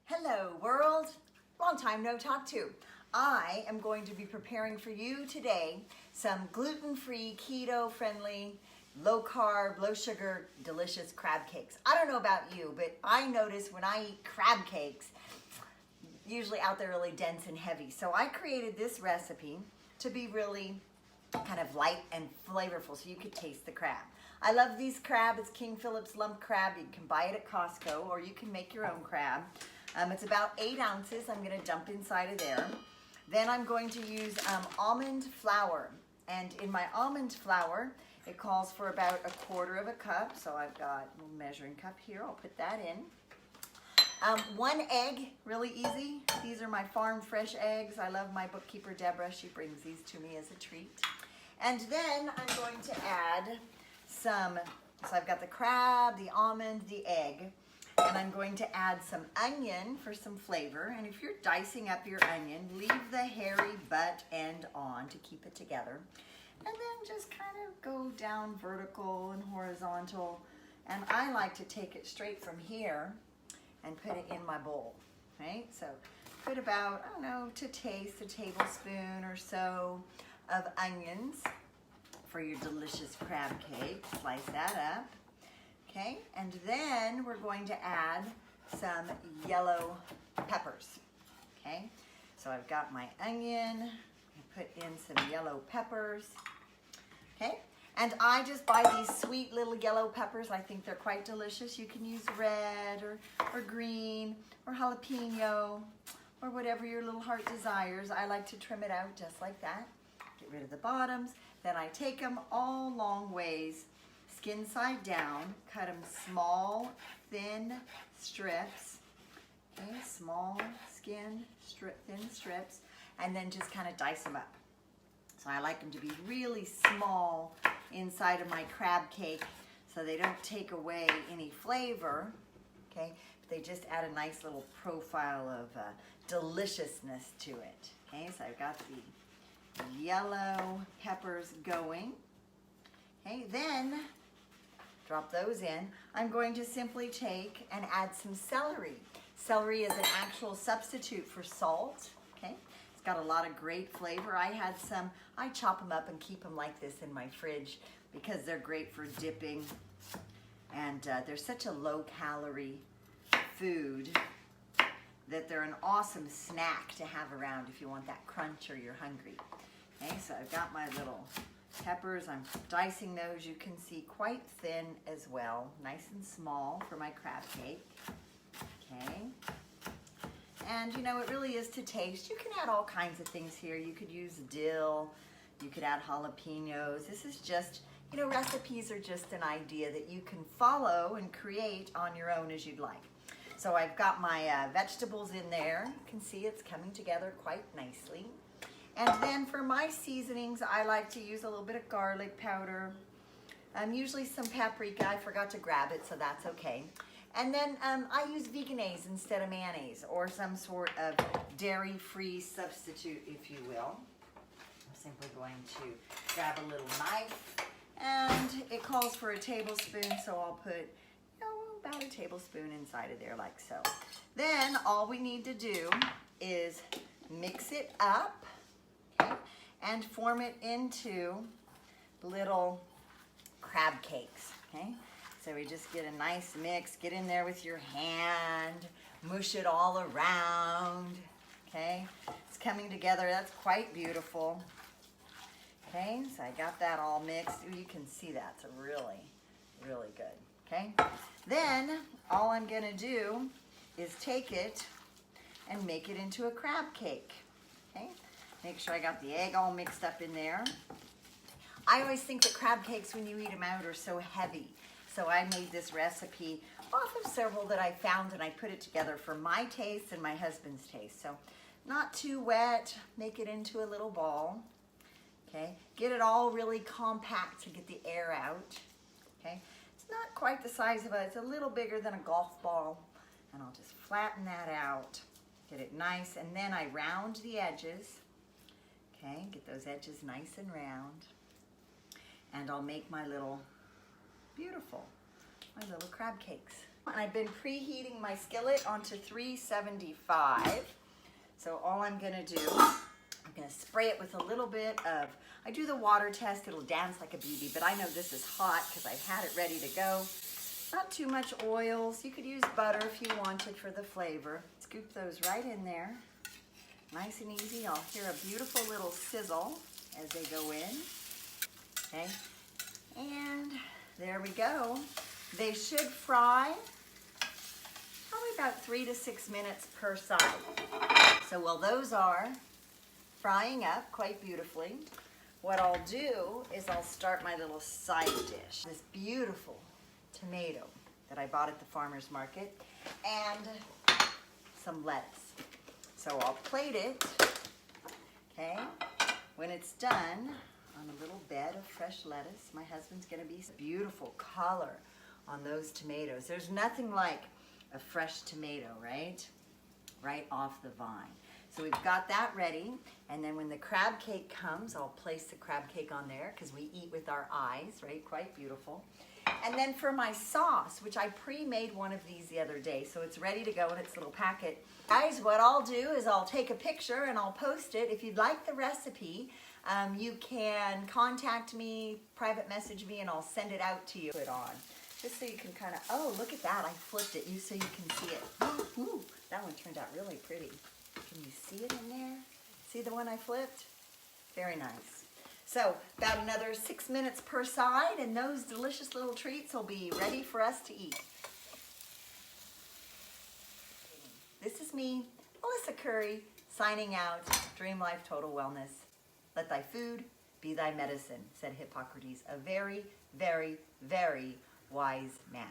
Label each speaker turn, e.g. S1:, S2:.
S1: Hello world, long time no talk to. I am going to be preparing for you today some gluten-free, keto-friendly, low-carb, low-sugar, delicious crab cakes. I don't know about you, but I notice when I eat crab cakes, usually out there really dense and heavy. So I created this recipe to be really kind of light and flavorful so you could taste the crab. I love these crab. It's King Philip's lump crab. You can buy it at Costco or you can make your own crab. It's about 8 ounces. I'm going to dump inside of there. Then I'm going to use almond flour. And in my almond flour, it calls for about 1/4 cup. So I've got a little measuring cup here. I'll put that in. 1 egg, really easy. These are my farm fresh eggs. I love my bookkeeper, Deborah. She brings these to me as a treat. And then I'm going to add some, so I've got the crab, the almond, the egg. And I'm going to add some onion for some flavor. And if you're dicing up your onion, leave the hairy butt end on to keep it together. And then just kind of go down vertical and horizontal. And I like to take it straight from here and put it in my bowl, right? So put about, I don't know, to taste, a tablespoon or so of onions for your delicious crab cake. Slice that up. Okay, and then we're going to add some yellow peppers. Okay, so I've got my onion, I put in some yellow peppers. Okay, and I just buy these sweet little yellow peppers. I think they're quite delicious. You can use red or green or jalapeno or whatever your little heart desires. I like to trim it out just like that. Get rid of the bottoms. Then I take them all long ways, skin side down, cut them small, thin strips, okay, small thin strips, and then just kind of dice them up. So I like them to be really small inside of my crab cake so they don't take away any flavor, okay, but they just add a nice little profile of deliciousness to it. Okay, so I've got the yellow peppers going. Okay, then drop those in. I'm going to simply take and add some celery. Celery is an actual substitute for salt, okay? It's got a lot of great flavor. I chop them up and keep them like this in my fridge because they're great for dipping, and they're such a low-calorie food that they're an awesome snack to have around if you want that crunch or you're hungry. Okay, so I've got my little peppers. I'm dicing those, you can see, quite thin as well, nice and small for my crab cake. Okay, and you know, it really is to taste. You can add all kinds of things here. You could use dill, you could add jalapenos. This is just, you know, recipes are just an idea that you can follow and create on your own as you'd like. So I've got my vegetables in there. You can see it's coming together quite nicely. And then for my seasonings, I like to use a little bit of garlic powder, usually some paprika. I forgot to grab it, so that's okay. And then I use Veganese instead of mayonnaise, or some sort of dairy-free substitute, if you will. I'm simply going to grab a little knife, and it calls for a tablespoon, so I'll put, you know, about a tablespoon inside of there, like so. Then all we need to do is mix it up, okay, and form it into little crab cakes, okay? So we just get a nice mix, get in there with your hand, mush it all around, okay? It's coming together, that's quite beautiful. Okay, so I got that all mixed. Ooh, you can see that's really, really good, okay? Then all I'm gonna do is take it and make it into a crab cake, okay? Make sure I got the egg all mixed up in there. I always think that crab cakes, when you eat them out, are so heavy. So I made this recipe off of several that I found, and I put it together for my taste and my husband's taste. So not too wet, make it into a little ball, okay? Get it all really compact to get the air out, okay? It's not quite the size of it's a little bigger than a golf ball, and I'll just flatten that out, get it nice, and then I round the edges, okay? Get those edges nice and round, and I'll make my little beautiful my little crab cakes. And I've been preheating my skillet onto 375. So all I'm gonna do, I'm gonna spray it with a little bit of, I do the water test, it'll dance like a baby, but I know this is hot because I've had it ready to go. Not too much oils. You could use butter if you wanted for the flavor. Scoop those right in there. Nice and easy. I'll hear a beautiful little sizzle as they go in. Okay, and there we go. They should fry probably about 3 to 6 minutes per side. So while those are frying up quite beautifully, what I'll do is I'll start my little side dish. This beautiful tomato that I bought at the farmer's market and some lettuce. So I'll plate it, okay? When it's done, on a little bed of fresh lettuce, my husband's gonna be beautiful color on those tomatoes. There's nothing like a fresh tomato, right? Right off the vine. So we've got that ready, and then when the crab cake comes, I'll place the crab cake on there because we eat with our eyes, right? Quite beautiful. And then for my sauce, which I pre-made one of these the other day, so it's ready to go in its little packet. Guys, what I'll do is I'll take a picture and I'll post it. If you'd like the recipe, you can contact me, private message me, and I'll send it out to you. Put it on, just so you can kind of, oh, look at that, I flipped it, so you can see it. Ooh, that one turned out really pretty. Can you see it in there? See the one I flipped? Very nice. So about another 6 minutes per side, and those delicious little treats will be ready for us to eat. This is me, Melissa Curry, signing out. Dream Life Total Wellness. Let thy food be thy medicine, said Hippocrates, a very, very, very wise man.